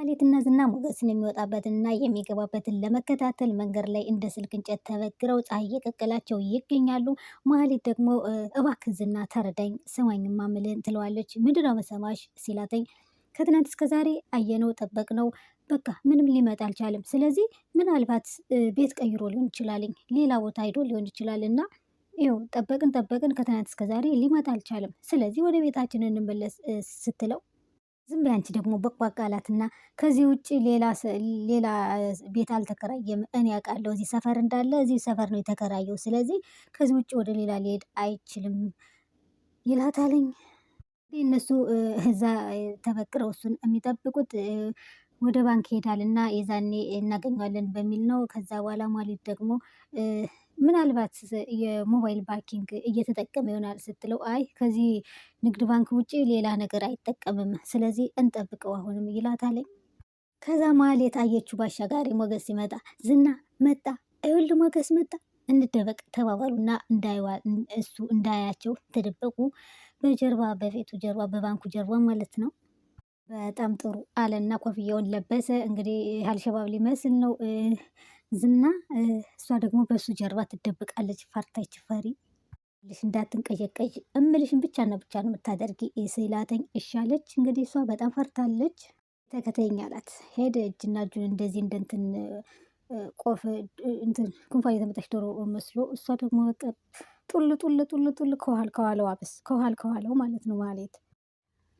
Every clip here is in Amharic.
ማህሌትና ዝና ሞገስን የሚወጣበትንና የሚገባበትን ለመከታተል መንገድ ላይ እንደ ስልክ እንጨት ተበግረው ፀሐይ እየቀቀላቸው ይገኛሉ። ማህሌት ደግሞ እባክህ ዝና ተረዳኝ፣ ስማኝማ ምልህን ትለዋለች። ምንድነው መሰማሽ ሲላተኝ ከትናንት እስከ ዛሬ አየነው ጠበቅነው፣ በቃ ምንም ሊመጣ አልቻለም። ስለዚህ ምናልባት ቤት ቀይሮ ሊሆን ይችላልኝ፣ ሌላ ቦታ ሄዶ ሊሆን ይችላል እና ይኸው ጠበቅን ከትናንት እስከ ዛሬ ሊመጣ አልቻለም። ስለዚህ ወደ ቤታችን እንመለስ ስትለው ዝም በይ አንቺ ደግሞ በቅባቅ አላትና ከዚህ ውጭ ሌላ ቤት አልተከራየም። እኔ ያውቃለሁ እዚህ ሰፈር እንዳለ እዚህ ሰፈር ነው የተከራየው። ስለዚህ ከዚህ ውጭ ወደ ሌላ ሊሄድ አይችልም ይላታለኝ። እነሱ እዛ ተበቅረው እሱን የሚጠብቁት ወደ ባንክ ይሄዳል እና የዛኔ እናገኘዋለን በሚል ነው። ከዛ በኋላ ማህሌት ደግሞ ምናልባት የሞባይል ባንኪንግ እየተጠቀመ ይሆናል ስትለው አይ ከዚህ ንግድ ባንክ ውጭ ሌላ ነገር አይጠቀምም፣ ስለዚህ እንጠብቀው አሁንም ይላታለኝ። ከዛ ማህሌት አየችው ባሻጋሪ ሞገስ ሲመጣ፣ ዝና መጣ፣ ይኸውልህ ሞገስ መጣ፣ እንደበቅ ተባባሉና እሱ እንዳያቸው ተደበቁ። በጀርባ በቤቱ ጀርባ በባንኩ ጀርባ ማለት ነው። በጣም ጥሩ አለና ኮፍያውን ለበሰ። እንግዲህ አልሸባብ ሊመስል ነው ዝና። እሷ ደግሞ በሱ ጀርባ ትደብቃለች። ፈርታች ፈሪ ልሽ እንዳትንቀዠቀዥ እምልሽን ብቻና ብቻ ነው የምታደርጊ ስላተኝ እሻለች። እንግዲህ እሷ በጣም ፈርታለች። ተከተይኝ አላት። ሄደ እጅና እጁን እንደዚህ እንደንትን ቆፍ እንትን ጉንፋን የተመጣች ዶሮ መስሎ፣ እሷ ደግሞ በቃ ጡል ከኋላው አብስ ከኋላው ማለት ነው ማለት።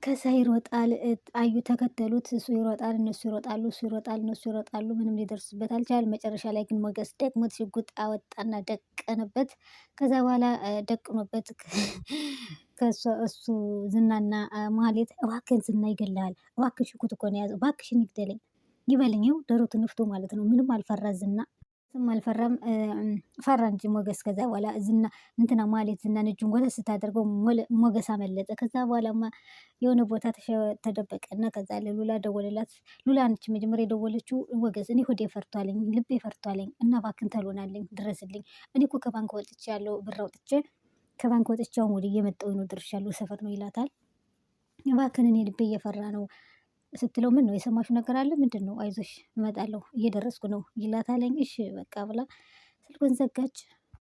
ከዛ ይሮጣል። አዩ ተከተሉት። እሱ ይሮጣል፣ እነሱ ይሮጣሉ፣ እሱ ይሮጣል፣ እነሱ ይሮጣሉ። ምንም ሊደርስበት አልቻለም። መጨረሻ ላይ ግን ሞገስ ደግሞ ሽጉጥ አወጣና ደቀነበት። ከዛ በኋላ ደቅኖበት እሱ ዝናና ማህሌት እባክህን ዝና ይገላል፣ እባክህ ሽጉጥ እኮ ነው የያዘው፣ እባክሽን ይግደለኝ ይበልኝው ደረቱን ንፍቶ ማለት ነው። ምንም አልፈራ ዝና ስም አልፈራም፣ ፈራ እንጂ ሞገስ። ከዛ በኋላ ዝና እንትና ማህሌት ዝናን እጁን ጎተት ስታደርገው ሞገስ አመለጠ። ከዛ በኋላማ የሆነ ቦታ ተደበቀና ከዛ ሉላ ደወለላት። ሉላ ነች መጀመሪያ የደወለችው። ሞገስ እኔ ሆዴ ፈርቷለኝ፣ ልቤ ፈርቷለኝ እና እባክህን ተሎናለኝ፣ ድረስልኝ። እኔ እኮ ከባንክ ወጥቼ ያለው ብር አውጥቼ ከባንክ ወጥቼ አሁን ወደ እየመጣሁ ነው፣ ደርሻለሁ፣ ሰፈር ነው ይላታል። እባክህን እኔ ልቤ እየፈራ ነው ስትለው ምን ነው የሰማሹ ነገር አለ? ምንድን ነው? አይዞሽ እመጣለሁ እየደረስኩ ነው ይላታለኝ። እሺ በቃ ብላ ስልኩን ዘጋች።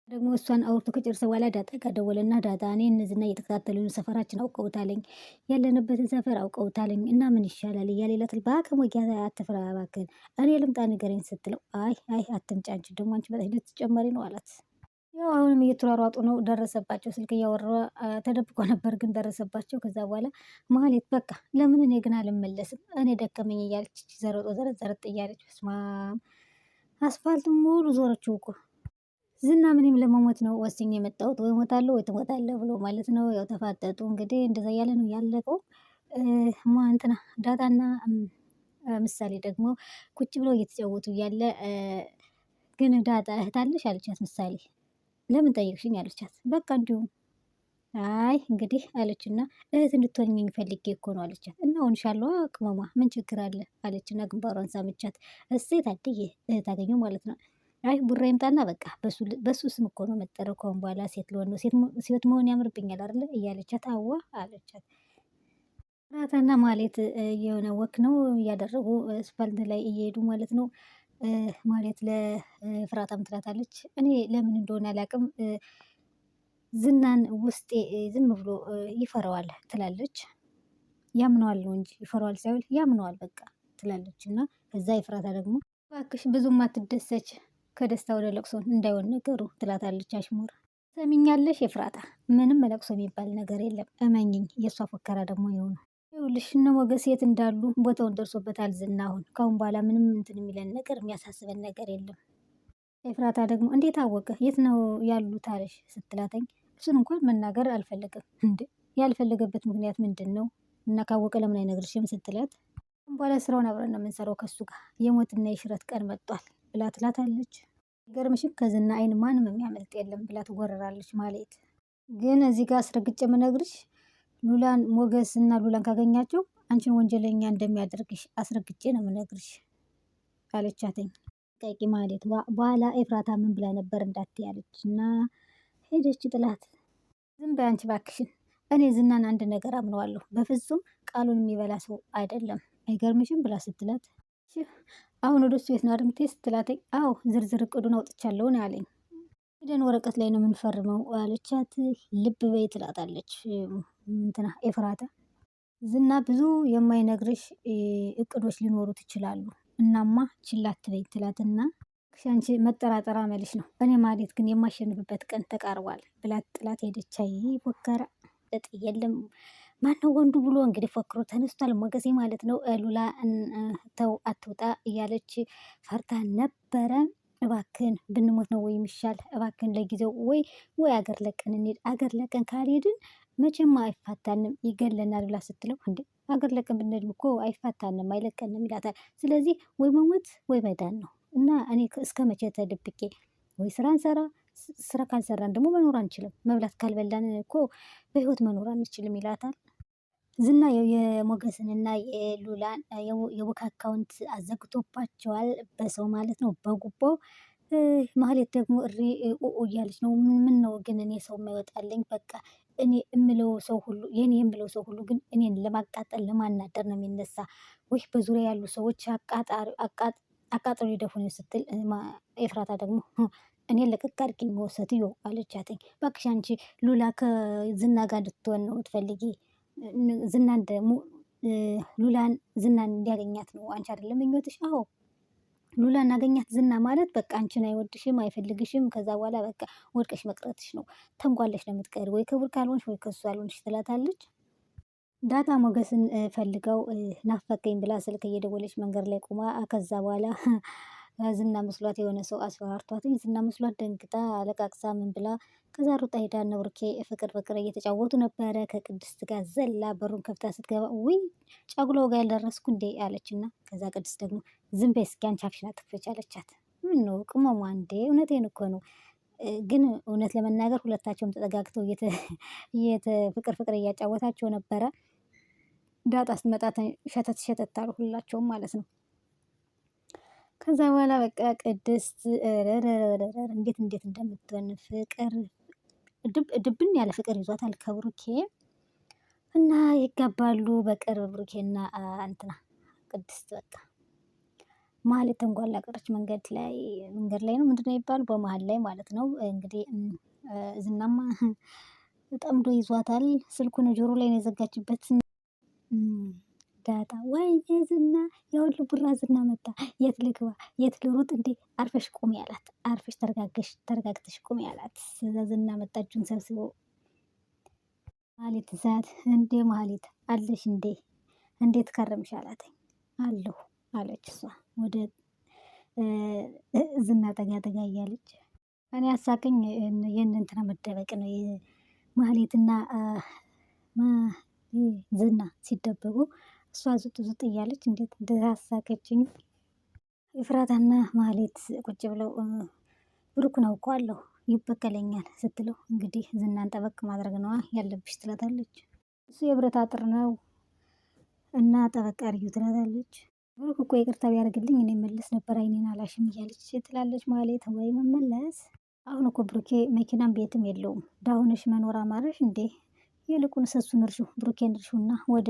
ደግሞ እሷን አውርቶ ከጨረሰ በኋላ ዳጣ ጋር ደወለና ዳጣ እኔ እነዚህና እየተከታተሉን ሰፈራችን አውቀውታለኝ፣ ያለንበትን ሰፈር አውቀውታለኝ እና ምን ይሻላል እያለ ይላታል። በአቅም ወጊያ አትፍራ እባክህን እኔ ልምጣ ንገረኝ ስትለው አይ አትምጪ አንቺ ደግሞ አንቺ በጣም ልትጨመሪ ነው አላት። ያው አሁንም እየተሯሯጡ ነው። ደረሰባቸው። ስልክ እያወራ ተደብቆ ነበር ግን ደረሰባቸው። ከዛ በኋላ ማህሌት በቃ ለምን እኔ ግን አልመለስም እኔ ደከመኝ እያለች ዘረጥ እያለች ስማ አስፋልቱ ሙሉ ዞረችው እኮ። ዝና ምንም ለመሞት ነው ወስኜ የመጣሁት፣ ወይ ሞታለሁ ወይ ትሞታለህ ብሎ ማለት ነው። ያው ተፋጠጡ እንግዲህ እንደዛ እያለ ነው ያለቀው። እንትና ዳጣና ምሳሌ ደግሞ ቁጭ ብለው እየተጫወቱ እያለ ግን ዳጣ እህት አለሽ አለቻት ምሳሌ። ለምን ጠየቅሽኝ አለቻት። በቃ እንዲሁም አይ እንግዲህ አለችና እህት እንድትሆኝ ፈልጌ እኮ ነው አለቻት። እና ሆንሻለሁ ቅመማ ምን ችግር አለ አለችና ግንባሯን ሳመቻት። እሴት አድዬ እህት አገኘው ማለት ነው። አይ ቡራ ይምጣና በቃ በሱ ስም እኮ ነው መጠረው። ከሆን በኋላ ሴት ልሆን ነው፣ ሴት መሆን ያምርብኛል አይደለ እያለቻት አዋ አለቻት። ራታና ማህሌት የሆነ ወክ ነው እያደረጉ ስፓልት ላይ እየሄዱ ማለት ነው። ማህሌት ለፍራታም ትላታለች እኔ ለምን እንደሆነ አላውቅም ዝናን ውስጤ ዝም ብሎ ይፈራዋል ትላለች። ያምነዋል ነው እንጂ ይፈራዋል ሳይሆን ያምነዋል በቃ ትላለች። እና ከዛ የፍራታ ደግሞ እባክሽ ብዙም አትደሰች ከደስታ ወደ ለቅሶ እንዳይሆን ነገሩ ትላታለች። አሽሙር ሰሚኛለሽ የፍራታ ምንም ለቅሶ የሚባል ነገር የለም እመኝኝ። የእሷ ፎከራ ደግሞ የሆኑ ይኸውልሽ እነ ሞገስ የት እንዳሉ ቦታውን ደርሶበታል ዝና። አሁን ካሁን በኋላ ምንም እንትን የሚለን ነገር የሚያሳስበን ነገር የለም። ኤፍራታ ደግሞ እንዴት አወቀ የት ነው ያሉት አለሽ ስትላተኝ እሱን እንኳን መናገር አልፈለገም። እንዴ ያልፈለገበት ምክንያት ምንድን ነው? እና ካወቀ ለምን አይነግርሽም ስትላት በኋላ ስራውን አብረን ነው የምንሰራው ከሱ ጋር የሞትና የሽረት ቀን መጧል ብላ ትላታለች። ገርምሽም ከዝና አይን ማንም የሚያመልጥ የለም ብላ ትጎረራለች። ማለት ግን እዚህ ጋር አስረግጬ የምነግርሽ ሉላን ሞገስ እና ሉላን ካገኛቸው አንቺን ወንጀለኛ እንደሚያደርግሽ አስረግጬ ነው የምነግርሽ አለቻተኝ። ቀቂ ማለት በኋላ ኤፍራታ ምን ብላ ነበር እንዳትያለች እና ሄደች ጥላት። ዝም በይ አንቺ ባክሽን። እኔ ዝናን አንድ ነገር አምነዋለሁ፣ በፍጹም ቃሉን የሚበላ ሰው አይደለም አይገርምሽም ብላ ስትላት አሁን ወደ እሱ ቤት ነው አይደል የምትሄድ ስትላተኝ አዎ ዝርዝር እቅዱን አውጥቻለሁ ነው ያለኝ። ሄደን ወረቀት ላይ ነው የምንፈርመው አለቻት። ልብ በይ ትላታለች እንትና ኤፍራታ። ዝና ብዙ የማይነግርሽ እቅዶች ሊኖሩት ይችላሉ እናማ ችላ አትበይ ትላትና አንቺ መጠራጠር አመልሽ ነው እኔ ማለት ግን የማሸንፍበት ቀን ተቃርቧል ብላት ጥላት ሄደች። አይ ፎከራ ለጥ የለም ማነው ወንዱ ብሎ እንግዲህ ፎክሮ ተነስቷል። ሞገሴ ማለት ነው። ሉላ ተው አትውጣ እያለች ፈርታ ነበረ። እባክን ብንሞት ነው ወይ የሚሻል? እባክን ለጊዜው ወይ አገር ለቀን እንሂድ። አገር ለቀን ካልሄድን መቼም አይፋታንም ይገለናል ብላ ስትለው እንዴ አገር ለቀን ብንሄድም እኮ አይፋታንም አይለቀንም ይላታል። ስለዚህ ወይ መሞት ወይ መዳን ነው እና እኔ እስከ መቼ ተደብቄ ወይ ስራ እንሰራ ስራ ካልሰራን ደግሞ መኖር አንችልም። መብላት ካልበላን እኮ በህይወት መኖር አንችልም ይላታል። ዝና የሞገስንና የሉላን የቡክ አካውንት አዘግቶባቸዋል በሰው ማለት ነው በጉቦ። ማህሌት ደግሞ እሪ እያለች ነው። ምን ነው ግን እኔ ሰው የማይወጣልኝ በቃ እኔ የምለው ሰው ሁሉ የኔ የምለው ሰው ሁሉ ግን እኔን ለማቃጠል ለማናደር ነው የሚነሳ። ወይ በዙሪያ ያሉ ሰዎች አቃጥሎ ይደፉኝ ስትል ኤፍራታ ደግሞ እኔን ለቀቅ አድርጊኝ ሴትዮ አለቻትኝ። እባክሽ አንቺ ሉላ ከዝና ጋር እንድትሆን ነው ትፈልጊ? ዝናን ደግሞ ሉላን ዝናን እንዲያገኛት ነው አንቺ አይደለም ምኞትሽ? አዎ ሉላን አገኛት። ዝና ማለት በቃ አንቺን አይወድሽም አይፈልግሽም። ከዛ በኋላ በቃ ወድቀሽ መቅረትሽ ነው። ተንጓለሽ ነው የምትቀሪ። ወይ ክቡር ካልሆንሽ ወይ ከሱ አልሆንሽ ትላታለች። ዳጣ ሞገስን ፈልገው ናፈቀኝ ብላ ስልክ እየደወለች መንገድ ላይ ቁማ ከዛ በኋላ ዝና መስሏት የሆነ ሰው አስፈራርቷትኝ ዝና መስሏት ደንግጣ አለቃቅሳ ምን ብላ ከዛ ሩጣ ሄዳ እነ ብሩኬ ፍቅር እየተጫወቱ ነበረ። ከቅድስት ጋር ዘላ በሩን ከፍታ ስትገባ ውይ ጫጉላው ጋር ያልደረስኩ እንዴ አለችና ከዛ ቅድስት ደግሞ ዝም በይ እስኪ አንቺ አፍሽን አትክፈች አለቻት። ምን ነው ቅመሟ እንዴ እውነቴን እኮ ነው። ግን እውነት ለመናገር ሁለታቸውም ተጠጋግተው ፍቅር እያጫወታቸው ነበረ። ዳጣ ስትመጣ ሸተት አሉ ሁላቸውም ማለት ነው። ከዛ በኋላ በቃ ቅድስት እንዴት እንደምትሆን ፍቅር ድብን ያለ ፍቅር ይዟታል ከብሩኬ እና ይጋባሉ በቅርብ ብሩኬና እንትና ቅድስት በቃ ማለት ተንጓላ ቀረች። መንገድ ላይ ነው ምንድነው የሚባሉ በመሀል ላይ ማለት ነው እንግዲህ ዝናማ ጠምዶ ይዟታል። ስልኩን ጆሮ ላይ ነው የዘጋችበት። ዳጣ ወይ ዝና የሁሉ ቡራ ዝና መጣ። የት ልግባ የት ልሩጥ እንዴ? አርፈሽ ቁሚ ያላት። አርፈሽ ተረጋግተሽ ቁሚ ያላት። ዝና መጣ እጁን ሰብስቦ ማህሌት ሰዓት እንዴ ማህሌት አለሽ እንዴ? እንዴት ከረምሽ አላተኝ። አለሁ አለች እሷ ወደ ዝና ጠጋ እያለች እኔ ያሳቀኝ የእንትና መደበቅ ነው። ማህሌትና ዝና ሲደበቁ እሷ ዙጥ እያለች እንዴት እንዳሳቀችኝ። ኤፍራታና ማህሌት ቁጭ ብለው ብሩክን አውቀዋለሁ ይበቀለኛል ስትለው እንግዲህ ዝናን ጠበቅ ማድረግ ነዋ ያለብሽ ትላታለች። እሱ የብረት አጥር ነው እና ጠበቅ አድርጊው ትላታለች። ብሩክ እኮ ይቅርታ ቢያደርግልኝ እኔ መለስ ነበር አይኔን አላሽም እያለች ትላለች ማህሌት። ወይ መመለስ አሁን እኮ ብሩኬ መኪናም ቤትም የለውም። ዳሁንሽ መኖር አማረሽ እንዴ? ይልቁን እሱን እርሹ ብሩኬን እርሹና ወደ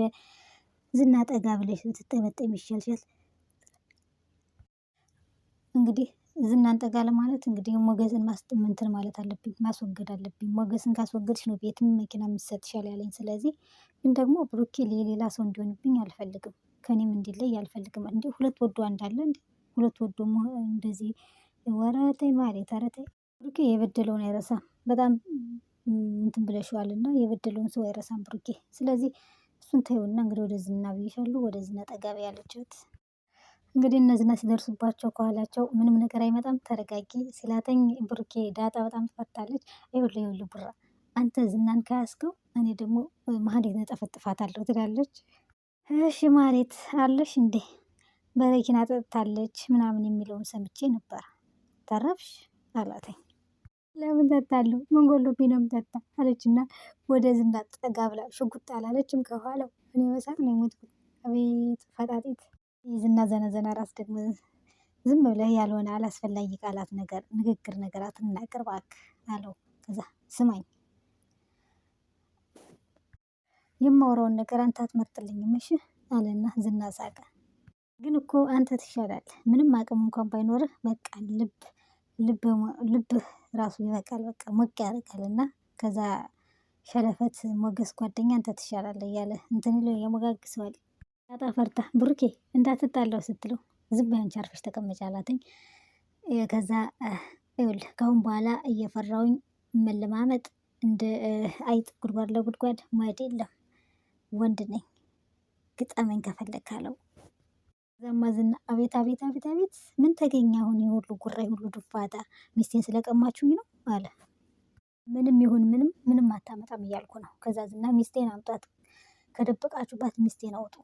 ዝና ጠጋ ብለሽ ብትጠመጠም ይሻልሻል። እንግዲህ ዝናን ጠጋ ለማለት እንግዲህ ሞገስን ማስጥምንትን ማለት አለብኝ ማስወገድ አለብኝ። ሞገስን ካስወገድሽ ነው ቤትም መኪና የሚሰጥሻል ያለኝ። ስለዚህ ግን ደግሞ ብሩኬ ሌላ ሰው እንዲሆንብኝ አልፈልግም። ከኔም እንዲለይ አልፈልግም። እንዴ ሁለት ወዶ እንዳለ እንዴ ሁለት ወዶ እንደዚህ ወረተይ ማለት አረተይ ብሩኬ የበደለውን አይረሳም። በጣም እንትን ብለሽዋልና የበደለውን ሰው አይረሳም ብሩኬ። ስለዚህ እሱን ተይውና እንግዲህ ወደ ዝና ብዬሻለሁ ወደ ዝና ጠጋቢ ያለችት እንግዲህ እነዚህና ሲደርሱባቸው ከኋላቸው ምንም ነገር አይመጣም ተረጋጊ ሲላተኝ ብሩኬ ዳጣ በጣም ትፈርታለች። ይኸውልህ ቡራ አንተ ዝናን ከያዝከው እኔ ደግሞ ማህሌትን እጠፈጥፋታለሁ ትላለች። እሺ ማህሌት አለሽ እንዴ በረኪና ጠጥታለች ምናምን የሚለውን ሰምቼ ነበር ተረፍሽ አላተኝ። ለምን ጠጣለሁ ምን ጎሎብኝ ነው የምጠጣ አለችና ወደ ዝና ጠጋ ብላ ሽጉጥ አላለችም ከኋላው። እኔ መሳቅ ነው የሞትኩት። አቤት ፈጣጤት ዝና ዘነዘና ራስ ደግሞ ዝም ብለህ ያልሆነ አላስፈላጊ ቃላት ንግግር ነገር አትናገር እባክህ አለው። ከዛ ስማኝ የማወራውን ነገር አንተ አትመርጥልኝም እሺ አለና ዝና ሳቀ። ግን እኮ አንተ ትሻላለህ። ምንም አቅም እንኳን ባይኖርህ በቃ ልብህ ራሱ ይበቃል። በቃ ሞቅ ያደርጋል። እና ከዛ ሸለፈት ሞገስ ጓደኛ አንተ ትሻላለህ እያለ እንትን ይለው ያሞጋግሰዋል። ዳጣ ፈርታ ብሩኬ እንዳትጣላው ስትለው ዝም በይ አንቺ አርፈሽ ተቀመጪ አላትኝ። ከዛ ይኸውልህ ከአሁን በኋላ እየፈራውኝ መለማመጥ እንደ አይጥ ጉድጓድ ለጉድጓድ ማድ የለም ወንድ ነኝ ግጠመኝ ከፈለግ አለው። ከዛማ ዝና አቤት አቤት አቤት አቤት ምን ተገኘ አሁን የሁሉ ጉራ የሁሉ ዱፋታ ሚስቴን ስለቀማችሁኝ ነው አለ። ምንም ይሁን ምንም አታመጣም እያልኩ ነው። ከዛ ዝና ሚስቴን አምጧት ከደበቃችሁባት ሚስቴን አውጡ